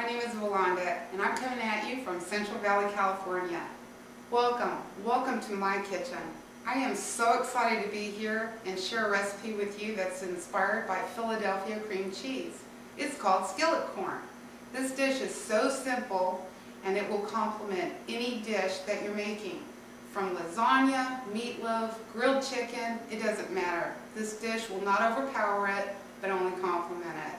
My name is Valanda, and I'm coming at you from Central Valley, California. Welcome to my kitchen. I am so excited to be here and share a recipe with you that's inspired by Philadelphia cream cheese. It's called skillet corn. This dish is so simple, and it will complement any dish that you're making. From lasagna, meatloaf, grilled chicken, it doesn't matter. This dish will not overpower it, but only complement it.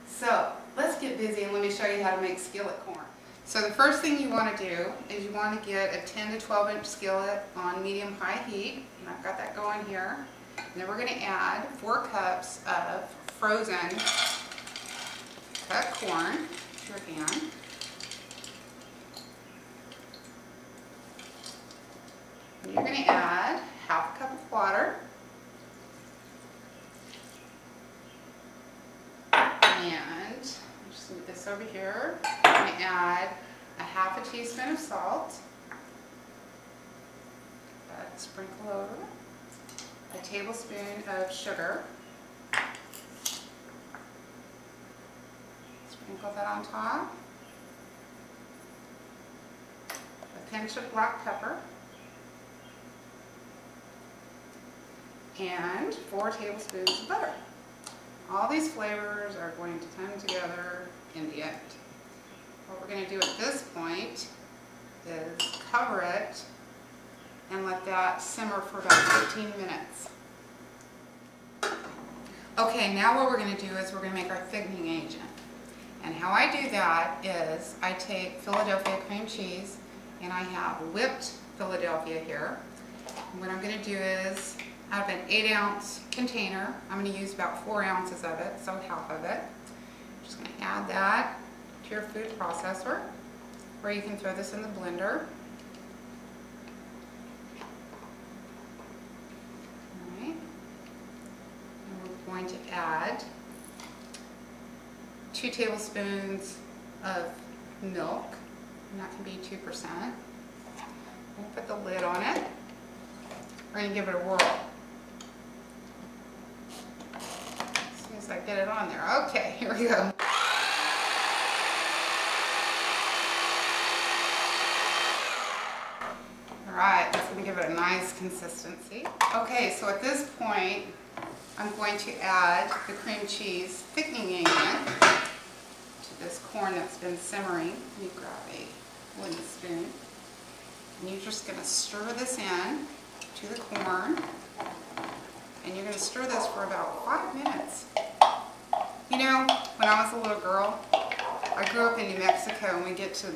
So, let's get busy and let me show you how to make skillet corn. So the first thing you want to do is you want to get a 10 to 12 inch skillet on medium-high heat. And I've got that going here. And then we're going to add 4 cups of frozen cut corn to your pan. And you're going to add half a cup of water. And just move this over here. I'm going to add a half a teaspoon of salt. Sprinkle over. A tablespoon of sugar. Sprinkle that on top. A pinch of black pepper. And 4 tablespoons of butter. All these flavors are going to come together in the end. What we're going to do at this point is cover it and let that simmer for about 15 minutes. Okay, now what we're going to do is we're going to make our thickening agent. And how I do that is I take Philadelphia cream cheese, and I have whipped Philadelphia here. And what I'm going to do is, out of an 8-ounce container, I'm going to use about 4 ounces of it, so half of it. I'm just going to add that to your food processor, or you can throw this in the blender. Alright. And we're going to add 2 tablespoons of milk, and that can be 2%. We'll put the lid on it. We're going to give it a whirl. I get it on there. Okay, here we go. Alright, that's going to give it a nice consistency. Okay, so at this point, I'm going to add the cream cheese thickening agent to this corn that's been simmering. You grab a wooden spoon, and you're just going to stir this in to the corn, and you're going to stir this for about 5 minutes. You know, when I was a little girl, I grew up in New Mexico, and we get to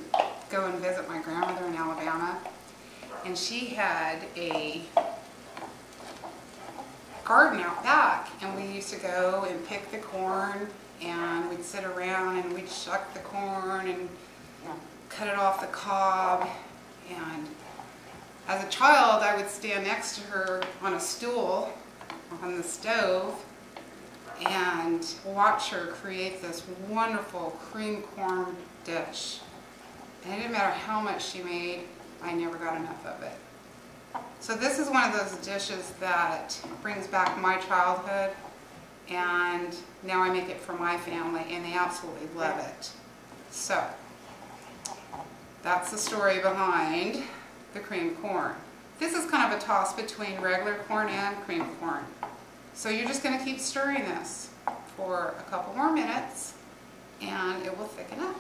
go and visit my grandmother in Alabama, and she had a garden out back, and we used to go and pick the corn, and we'd sit around and we'd shuck the corn and cut it off the cob. And as a child, I would stand next to her on a stool on the stove and watch her create this wonderful cream corn dish. And it didn't matter how much she made, I never got enough of it. So this is one of those dishes that brings back my childhood, and now I make it for my family, and they absolutely love it. So that's the story behind the cream corn. This is kind of a toss between regular corn and cream corn. So you're just going to keep stirring this for a couple more minutes, and it will thicken up.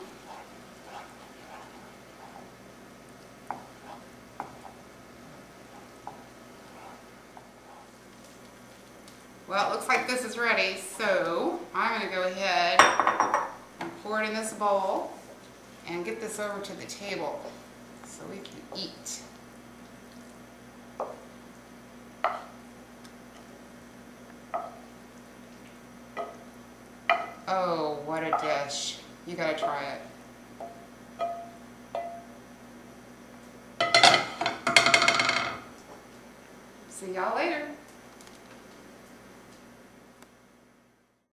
Well, it looks like this is ready, so I'm going to go ahead and pour it in this bowl and get this over to the table so we can eat. Oh, what a dish. You gotta try it. See y'all later.